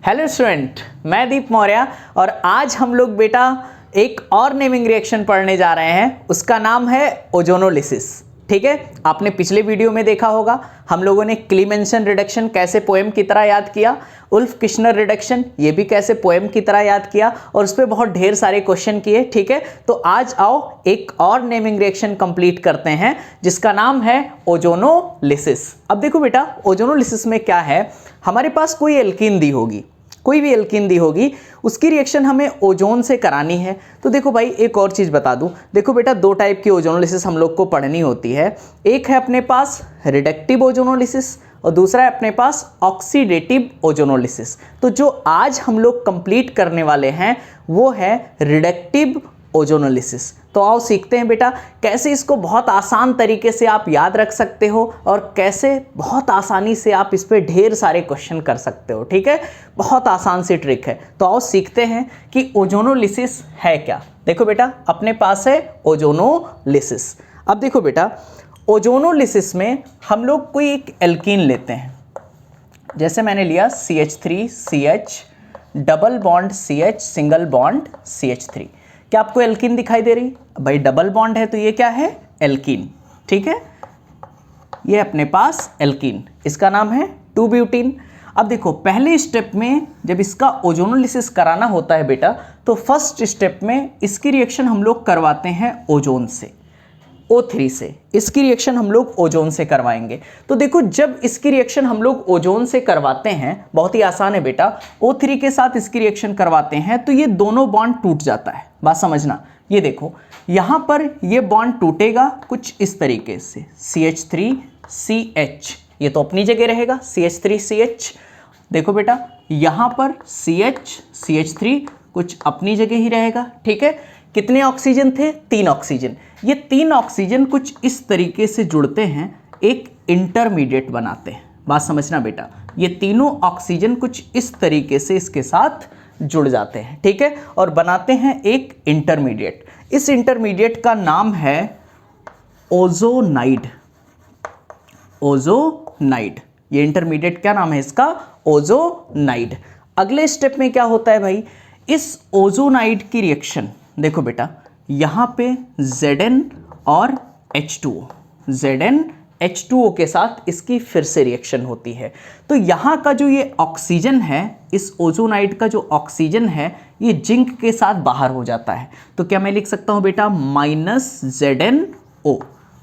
Hello student, मैं दीप मौर्य और आज हम लोग बेटा एक और नेमिंग रिएक्शन पढ़ने जा रहे हैं। उसका नाम है ओजोनोलिसिस। ठीक है, आपने पिछले वीडियो में देखा होगा हम लोगों ने क्लीमेंसन रिडक्शन कैसे पोएम की तरह याद किया, उल्फ किश्नर रिडक्शन ये भी कैसे पोएम की तरह याद किया और उस पर बहुत ढेर सारे क्वेश्चन किए। ठीक है, तो आज आओ एक और नेमिंग रिएक्शन कंप्लीट करते हैं जिसका नाम है ओजोनोलिसिस। अब देखो बेटा, ओजोनोलिसिस में क्या है, हमारे पास कोई एल्कीन दी होगी, कोई भी एल्कीन दी होगी, उसकी रिएक्शन हमें ओजोन से करानी है। तो देखो भाई, एक और चीज़ बता दूं, देखो बेटा दो टाइप की ओजोनोलिसिस हम लोग को पढ़नी होती है। एक है अपने पास रिडक्टिव ओजोनोलिसिस और दूसरा है अपने पास ऑक्सीडेटिव ओजोनोलिसिस। तो जो आज हम लोग कंप्लीट करने वाले हैं वो है रिडक्टिव ओजोनोलिसिस। तो आओ सीखते हैं बेटा कैसे इसको बहुत आसान तरीके से आप याद रख सकते हो और कैसे बहुत आसानी से आप इस पे ढेर सारे क्वेश्चन कर सकते हो। ठीक है, बहुत आसान सी ट्रिक है। तो आओ सीखते हैं कि ओजोनोलिसिस है क्या। देखो बेटा, अपने पास है ओजोनोलिसिस। अब देखो बेटा, ओजोनोलिसिस में हम लोग कोई एक एल्कीन लेते हैं, जैसे मैंने लिया CH3CH double bond CH single bond CH3। क्या आपको एल्कीन दिखाई दे रही भाई? डबल बॉन्ड है तो ये क्या है? एल्कीन। ठीक है, ये अपने पास एल्कीन, इसका नाम है 2-ब्यूटीन। अब देखो, पहले स्टेप में जब इसका ओजोनोलिसिस कराना होता है बेटा, तो फर्स्ट स्टेप में इसकी रिएक्शन हम लोग करवाते हैं ओजोन से, O3 से। इसकी रिएक्शन हम लोग ओजोन से करवाएंगे। तो देखो, जब इसकी रिएक्शन हम लोग ओजोन से करवाते हैं, बहुत ही आसान है बेटा, O3 के साथ इसकी रिएक्शन करवाते हैं तो ये दोनों बॉन्ड टूट जाता है। बात समझना, ये देखो यहां पर ये बॉन्ड टूटेगा कुछ इस तरीके से, CH3CH, ये तो अपनी जगह रहेगा CH3CH। देखो बेटा, यहां पर CH3 कुछ अपनी जगह ही रहेगा। ठीक है, कितने ऑक्सीजन थे? 3 ऑक्सीजन। ये 3 ऑक्सीजन कुछ इस तरीके से जुड़ते हैं, एक इंटरमीडिएट बनाते हैं। बात समझना बेटा, ये तीनों ऑक्सीजन कुछ इस तरीके से इसके साथ जुड़ जाते हैं। ठीक है, और बनाते हैं एक इंटरमीडिएट। इस इंटरमीडिएट का नाम है ओजोनाइड। ओजोनाइड, ये इंटरमीडिएट क्या नाम है इसका? ओजोनाइड। अगले स्टेप में क्या होता है भाई, इस ओजोनाइड की रिएक्शन देखो बेटा, यहां पे Zn और H2O, ZnH2O के साथ इसकी फिर से रिएक्शन होती है। तो यहाँ का जो ये ऑक्सीजन है, इस ओजोनाइड का जो ऑक्सीजन है, ये जिंक के साथ बाहर हो जाता है। तो क्या मैं लिख सकता हूँ बेटा -ZnO,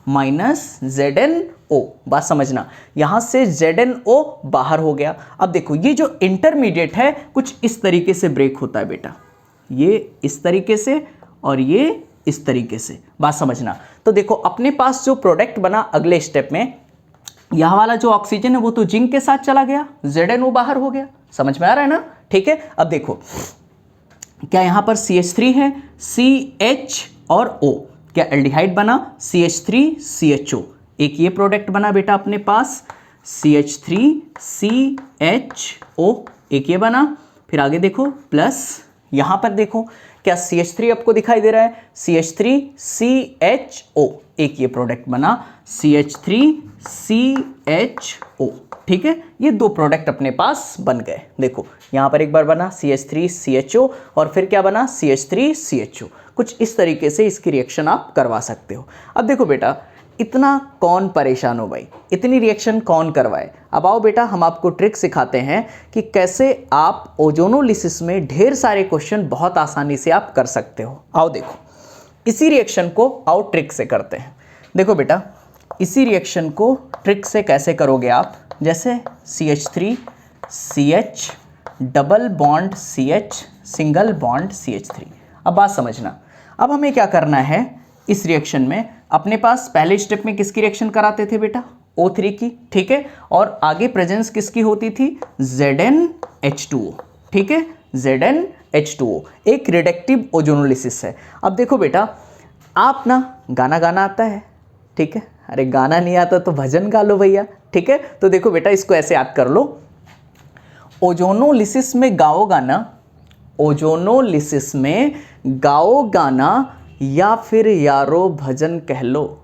-ZnO। बात समझना, यहाँ से ZnO बाहर हो गया। अब देखो, ये जो इंटरमीडिएट है कुछ इस तरीके से ब्रेक होता है बेटा, ये इस तरीके से और ये इस तरीके से। बात समझना, तो देखो अपने पास जो प्रोडक्ट बना अगले स्टेप में, यह वाला जो ऑक्सीजन है वो तो जिंक के साथ चला गया, ZnO बाहर हो गया। समझ में आ रहा है ना? ठीक है, अब देखो क्या यहां पर CH3 है, CH और O, क्या एल्डिहाइड बना? CH3CHO, एक ये प्रोडक्ट बना बेटा अपने पास, CH3CHO, एक ये बना। फिर आगे देखो प्लस, यहां पर देखो क्या CH3 आपको दिखाई दे रहा है? CH3CHO, एक ये प्रोडक्ट बना CH3CHO। ठीक है, ये दो प्रोडक्ट अपने पास बन गए। देखो यहां पर एक बार बना CH3CHO और फिर क्या बना? CH3CHO। कुछ इस तरीके से इसकी रिएक्शन आप करवा सकते हो। अब देखो बेटा, इतना कौन परेशान हो भाई, इतनी रिएक्शन कौन करवाए? अब आओ बेटा, हम आपको ट्रिक सिखाते हैं कि कैसे आप ओजोनोलिसिस में ढेर सारे क्वेश्चन बहुत आसानी से आप कर सकते हो। आओ देखो, इसी रिएक्शन को आओ ट्रिक से करते हैं। देखो बेटा, इसी रिएक्शन को ट्रिक से कैसे करोगे आप, जैसे CH3CH double bond CH single bond CH3। अब बात समझना, अब हमें क्या करना है इस रिएक्शन में, अपने पास पहले स्टेप में किसकी रिएक्शन कराते थे बेटा? O3 की। ठीक है, और आगे प्रेजेंस किसकी होती थी? ZnH2O। ठीक है, ZnH2O एक रिडक्टिव ओजोनोलिसिस है। अब देखो बेटा, आप ना गाना गाना आता है? ठीक है, अरे गाना नहीं आता तो भजन गा लो भैया। ठीक है, तो देखो बेटा, इसको ऐसे याद कर लो, ओजोनोलिसिस में गाओ गाना, ओजोनोलिसिस में गाओ गाना या फिर यारो भजन कह लो।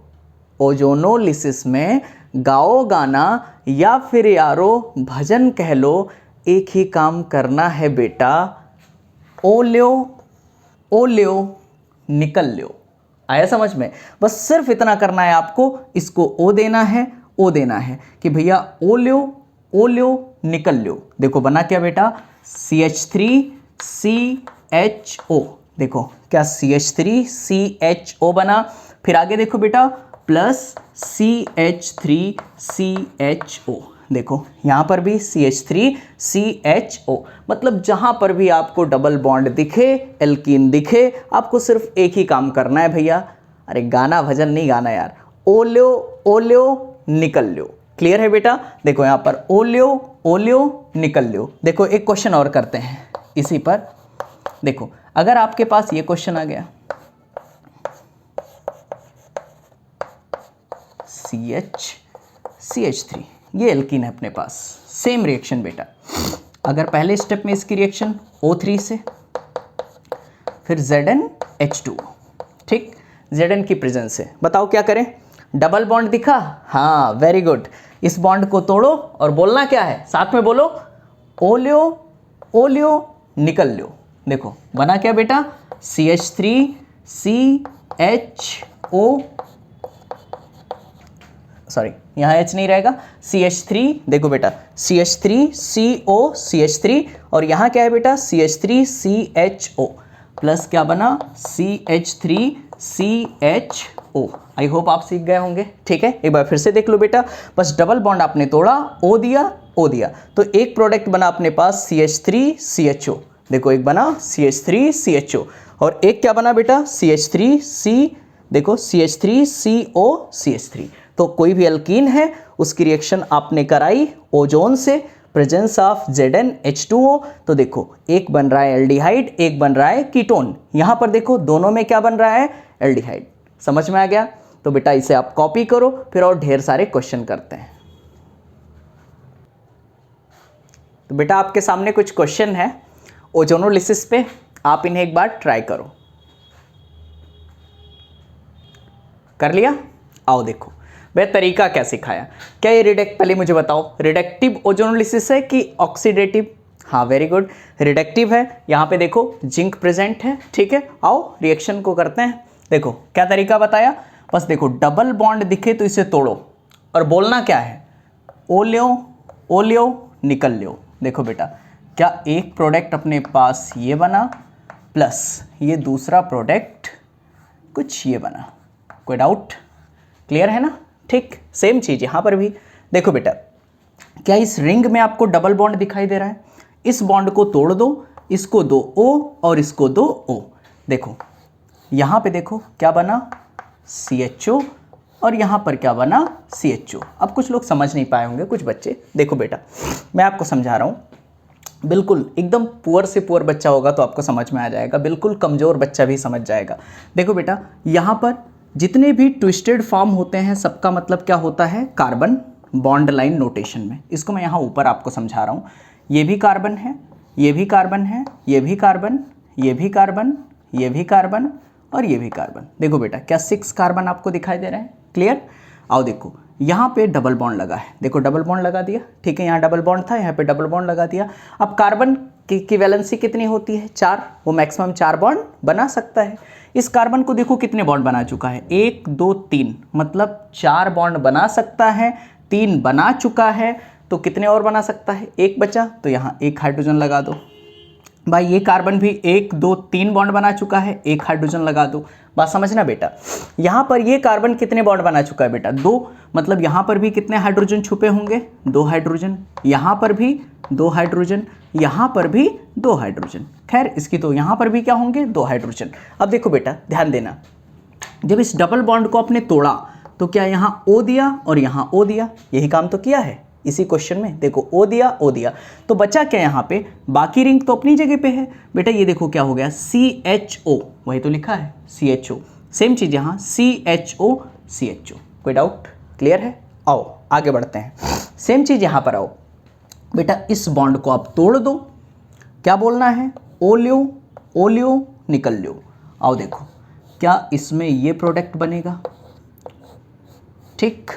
ओजोनोलिसिस में गाओ गाना या फिर यारो भजन कह लो, एक ही काम करना है बेटा, ओ लो ओ लो निकल लो। आया समझ में? बस सिर्फ इतना करना है आपको, इसको ओ देना है, ओ देना है कि भैया ओ लो निकल लो। देखो बना क्या बेटा, CH3CHO। देखो क्या CH3CHO बना। फिर आगे देखो बेटा प्लस CH3CHO। देखो यहाँ पर भी CH3CHO, मतलब जहाँ पर भी आपको डबल बॉन्ड दिखे, एल्कीन दिखे, आपको सिर्फ एक ही काम करना है भैया। अरे गाना भजन नहीं गाना यार, ओ लो निकल लो। क्लियर है बेटा? देखो यहाँ पर ओ लो निकल लो। देखो एक क्वेश्चन और करते हैं इसी पर। देखो अगर आपके पास ये क्वेश्चन आ गया, CH3 ये एल्कीन है अपने पास, सेम रिएक्शन बेटा। अगर पहले स्टेप में इसकी रिएक्शन O3 से, फिर ZnH2, ठीक, Zn की प्रेजेंस से, बताओ क्या करें? डबल बॉन्ड दिखा? हाँ वेरी गुड। इस बॉन्ड को तोड़ो और बोलना क्या है, साथ में बोलो, ओ लो निकल लो। देखो बना क्या बेटा, CH3CHO, सॉरी यहाँ H नहीं रहेगा, CH3। देखो बेटा CH3CO CH3, और यहाँ क्या है बेटा CH3CHO प्लस क्या बना CH3CHO। आई होप आप सीख गए होंगे। ठीक है, एक बार फिर से देख लो बेटा, बस डबल बॉन्ड आपने तोड़ा, O दिया तो एक प्रोडक्ट बना अपने पास CH3CHO। देखो एक बना CH3CHO और एक क्या बना बेटा CH3C, देखो CH3CO CH3। तो कोई भी अल्कीन है उसकी रिएक्शन आपने कराई ओजोन से, प्रेजेंस ऑफ ZnH2O। तो देखो एक बन रहा है एल्डिहाइड, एक बन रहा है कीटोन। यहां पर देखो दोनों में क्या बन रहा है, एल्डिहाइड। समझ में आ गया? तो बेटा इसे आप कॉपी करो, फिर और ढेर सारे क्वेश्चन करते हैं। तो बेटा आपके सामने कुछ क्वेश्चन है ओजोनोलिसिस पे, आप इन्हें एक बार ट्राई करो। कर लिया? आओ देखो वह तरीका क्या सिखाया। क्या ये पहले मुझे बताओ, रिडक्टिव ओजोनोलिसिस है कि ऑक्सीडेटिव? हाँ वेरी गुड, रिडक्टिव है। यहाँ पे देखो जिंक प्रेजेंट है। ठीक है, आओ रिएक्शन को करते हैं। देखो क्या तरीका बताया, बस देखो डबल बॉन्ड दिखे तो इसे तोड़ो और बोलना क्या है, ओ लो निकल लो। देखो बेटा क्या एक प्रोडक्ट अपने पास ये बना, प्लस ये दूसरा प्रोडक्ट कुछ ये बना। कोई डाउट? क्लियर है ना? ठीक, सेम चीज़ यहाँ पर भी। देखो बेटा क्या इस रिंग में आपको डबल बॉन्ड दिखाई दे रहा है? इस बॉन्ड को तोड़ दो, इसको दो O और इसको दो O। देखो यहाँ पे देखो क्या बना CHO और यहाँ पर क्या बना CHO। अब कुछ लोग समझ नहीं पाए होंगे, कुछ बच्चे। देखो बेटा मैं आपको समझा रहा हूँ, बिल्कुल एकदम पुअर से पुअर बच्चा होगा तो आपको समझ में आ जाएगा, बिल्कुल कमज़ोर बच्चा भी समझ जाएगा। देखो बेटा यहाँ पर जितने भी ट्विस्टेड फॉर्म होते हैं सबका मतलब क्या होता है, कार्बन बॉन्ड लाइन नोटेशन में। इसको मैं यहाँ ऊपर आपको समझा रहा हूँ। ये भी कार्बन है, ये भी कार्बन है, ये भी कार्बन, ये भी कार्बन, ये भी कार्बन और ये भी कार्बन। देखो बेटा क्या 6 कार्बन आपको दिखाई दे रहे हैं। क्लियर? आओ देखो यहाँ पे डबल बॉन्ड लगा है, देखो डबल बॉन्ड लगा दिया। ठीक है, यहाँ डबल बॉन्ड था, यहाँ पे डबल बॉन्ड लगा दिया। अब कार्बन की वैलेंसी कितनी होती है, 4, वो मैक्सिमम 4 बॉन्ड बना सकता है। इस कार्बन को देखो कितने बॉन्ड बना चुका है, 1 2 3, मतलब 4 बॉन्ड बना सकता है, 3 बना चुका है, तो कितने और बना सकता है, 1 बचा, तो यहाँ 1 हाइड्रोजन लगा दो। भाई ये कार्बन भी 1 2 3 बॉन्ड बना चुका है, 1 हाइड्रोजन लगा दो। बात समझना बेटा, यहाँ पर ये कार्बन कितने बॉन्ड बना चुका है बेटा, 2, मतलब यहाँ पर भी कितने हाइड्रोजन छुपे होंगे, 2 हाइड्रोजन, यहाँ पर भी 2 हाइड्रोजन, यहाँ पर भी 2 हाइड्रोजन। खैर इसकी तो यहाँ पर भी क्या होंगे, 2 हाइड्रोजन। अब देखो बेटा ध्यान देना, जब इस डबल बॉन्ड को आपने तोड़ा तो क्या यहाँ O दिया और यहाँ O दिया, यही काम तो किया है इसी क्वेश्चन में। देखो O दिया, तो बचा क्या यहाँ पे, बाकी रिंग तो अपनी जगह पे है बेटा। ये देखो क्या हो गया CHO, वही तो लिखा है CHO, सेम चीज़ यहाँ CHO। कोई डाउट? क्लियर है? आओ आगे बढ़ते हैं, सेम चीज़ यहाँ पर आओ बेटा। इस बॉन्ड को आप तोड़ दो, क्या बोलना है, ओ लो निकल लो। आओ देखो क्या इसमें ये प्रोडक्ट बनेगा, ठीक।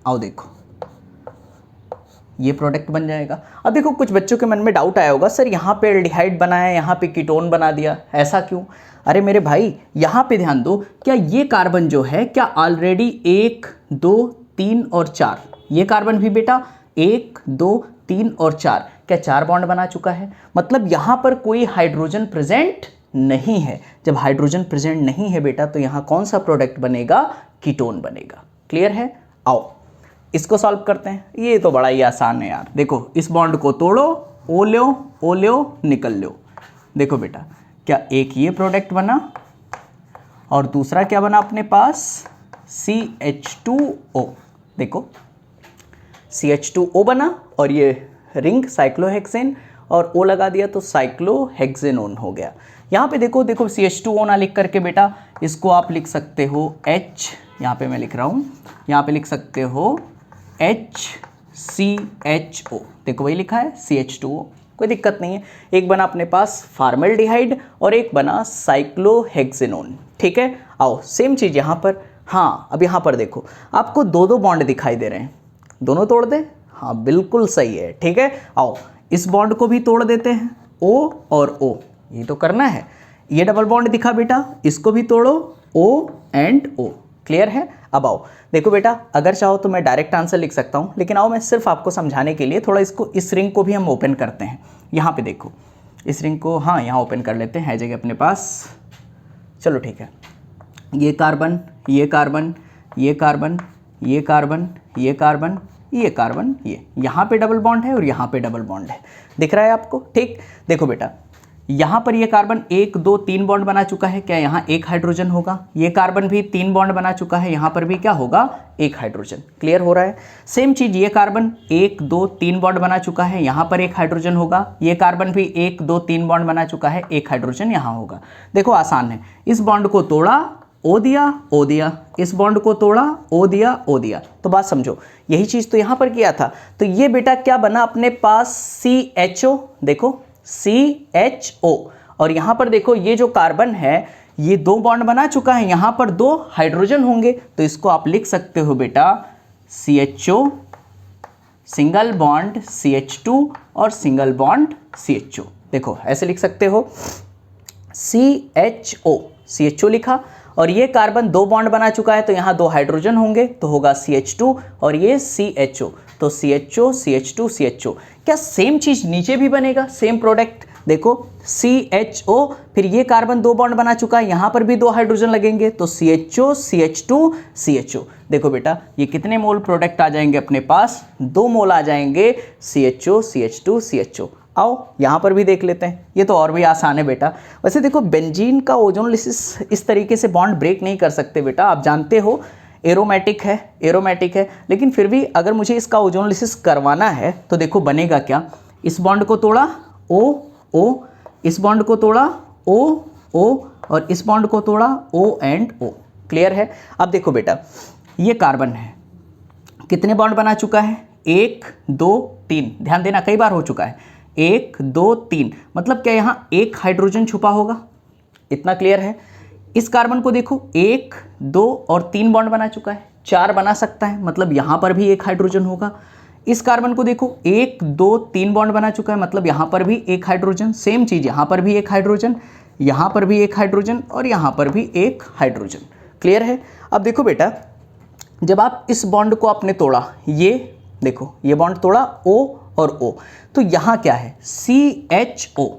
आओ देखो ये प्रोडक्ट बन जाएगा। अब देखो कुछ बच्चों के मन में डाउट आया होगा, सर यहाँ पे एल्डिहाइड बना है, यहाँ पे कीटोन बना दिया, ऐसा क्यों? अरे मेरे भाई यहाँ पे ध्यान दो, क्या ये कार्बन जो है क्या ऑलरेडी 1 2 3 और 4, ये कार्बन भी बेटा 1 2 3 और 4 क्या 4 बॉन्ड बना चुका है? मतलब यहाँ पर कोई हाइड्रोजन प्रेजेंट नहीं है। जब हाइड्रोजन प्रेजेंट नहीं है बेटा तो यहाँ कौन सा प्रोडक्ट बनेगा? कीटोन बनेगा। क्लियर है? आओ इसको सॉल्व करते हैं। ये तो बड़ा ही आसान है यार। देखो इस बॉन्ड को तोड़ो, ओ लो निकल लो। देखो बेटा क्या एक ये प्रोडक्ट बना और दूसरा क्या बना अपने पास? CH2O। देखो CH2O बना और ये रिंग साइक्लोहेक्सेन और O लगा दिया तो साइक्लोहेक्सेनोन हो गया। यहाँ पे देखो CH2O ना लिख करके बेटा इसको आप लिख सकते हो H, यहाँ पे मैं लिख रहा हूँ, यहाँ पे लिख सकते हो HCHO। देखो वही लिखा है CH2O, कोई दिक्कत नहीं है। एक बना अपने पास फॉर्मल्डिहाइड और एक बना साइक्लोहेक्सेनोन। ठीक है, आओ सेम चीज़ यहाँ पर। हाँ अब यहाँ पर देखो आपको दो बॉन्ड दिखाई दे रहे हैं, दोनों तोड़ दे? हाँ बिल्कुल सही है। ठीक है, आओ इस बॉन्ड को भी तोड़ देते हैं, O और O, ये तो करना है। ये डबल बॉन्ड दिखा बेटा, इसको भी तोड़ो, O एंड O। क्लियर है? अब आओ देखो बेटा, अगर चाहो तो मैं डायरेक्ट आंसर लिख सकता हूँ, लेकिन आओ मैं सिर्फ आपको समझाने के लिए थोड़ा इस रिंग को भी हम ओपन करते हैं। यहाँ पे देखो इस रिंग को, हाँ यहाँ ओपन कर लेते हैं, है जगह अपने पास। चलो ठीक है, ये कार्बन, ये कार्बन, ये कार्बन, ये कार्बन, ये कार्बन, ये कार्बन, ये यहाँ पे डबल बॉन्ड है और यहाँ पे डबल बॉन्ड है, दिख रहा है आपको? ठीक, देखो बेटा यहाँ पर ये कार्बन 1 2 3 बॉन्ड बना चुका है, क्या यहाँ एक हाइड्रोजन होगा? ये कार्बन भी 3 बॉन्ड बना चुका है, यहाँ पर भी क्या होगा? एक हाइड्रोजन। क्लियर हो रहा है? सेम चीज ये कार्बन 1 2 3 बॉन्ड बना चुका है, यहाँ पर एक हाइड्रोजन होगा। ये कार्बन भी 1 2 3 बॉन्ड बना चुका है, एक हाइड्रोजन यहाँ होगा। देखो आसान है, इस बॉन्ड को तोड़ा, O दिया, इस बॉन्ड को तोड़ा, O दिया। तो बात समझो, यही चीज तो यहाँ पर किया था। तो ये बेटा क्या बना अपने पास? CHO। देखो CHO, और यहाँ पर देखो ये जो कार्बन है ये 2 बॉन्ड बना चुका है, यहाँ पर 2 हाइड्रोजन होंगे, तो इसको आप लिख सकते हो बेटा CHO सिंगल बॉन्ड CH2 और सिंगल बॉन्ड CHO। देखो ऐसे लिख सकते हो, CHO लिखा, और ये कार्बन 2 बॉन्ड बना चुका है तो यहाँ 2 हाइड्रोजन होंगे तो होगा CH2 और ये CHO, तो CHO CH2 CHO। क्या सेम चीज नीचे भी बनेगा? सेम प्रोडक्ट देखो CHO, फिर ये कार्बन 2 बॉन्ड बना चुका है, यहाँ पर भी 2 हाइड्रोजन लगेंगे तो CHO CH2 CHO। देखो बेटा ये कितने मोल प्रोडक्ट आ जाएंगे अपने पास? 2 मोल आ जाएंगे CHO CH2 CHO। आओ यहाँ पर भी देख लेते हैं, ये तो और भी आसान है बेटा। वैसे देखो बेंजीन का ओजोनोलिसिस इस तरीके से बॉन्ड ब्रेक नहीं कर सकते बेटा, आप जानते हो एरोमेटिक है, लेकिन फिर भी अगर मुझे इसका ओजोनोलिसिस करवाना है तो देखो बनेगा क्या? इस बॉन्ड को तोड़ा O, इस बॉन्ड को तोड़ा O और इस बॉन्ड को तोड़ा O एंड O। क्लियर है? अब देखो बेटा ये कार्बन है, कितने बॉन्ड बना चुका है? 1 2 3, ध्यान देना कई बार हो चुका है, 1 2 3, मतलब क्या यहाँ एक हाइड्रोजन छुपा होगा? इतना क्लियर है? इस कार्बन को देखो 1 2 और 3 बॉन्ड बना चुका है, 4 बना सकता है, मतलब यहाँ पर भी एक हाइड्रोजन होगा। इस कार्बन को देखो 1 2 3 बॉन्ड बना चुका है, मतलब यहाँ पर भी एक हाइड्रोजन। सेम चीज यहाँ पर भी एक हाइड्रोजन, यहाँ पर भी एक हाइड्रोजन और यहाँ पर भी एक हाइड्रोजन। क्लियर है? अब देखो बेटा जब आप इस बॉन्ड को आपने तोड़ा, ये देखो ये बॉन्ड तोड़ा O और O, तो यहाँ क्या है? CHO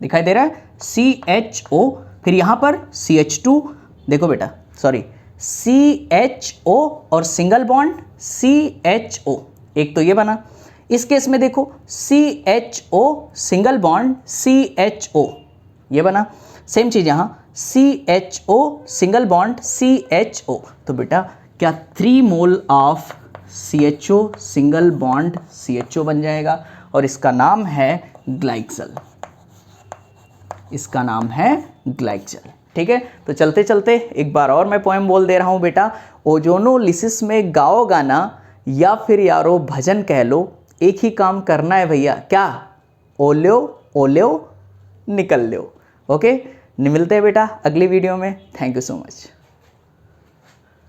दिखाई दे रहा है, CHO, फिर यहाँ पर CH2, देखो बेटा सॉरी CHO और सिंगल बॉन्ड CHO, एक तो ये बना। इस केस में देखो CHO सिंगल बॉन्ड CHO, ये बना। सेम चीज यहाँ CHO सिंगल बॉन्ड CHO, तो बेटा क्या 3 mole of CHO single bond CHO बन जाएगा और इसका नाम है ग्लाइकोजल, इसका नाम है ग्लाइकोजल। ठीक है, तो चलते चलते एक बार और मैं पोएम बोल दे रहा हूँ बेटा, ओजोनोलिसिस में गाओ गाना या फिर यारो भजन कह लो, एक ही काम करना है भैया, क्या? ओल्यो निकल लो। ओके, मिलते हैं बेटा अगली वीडियो में। Thank you so much.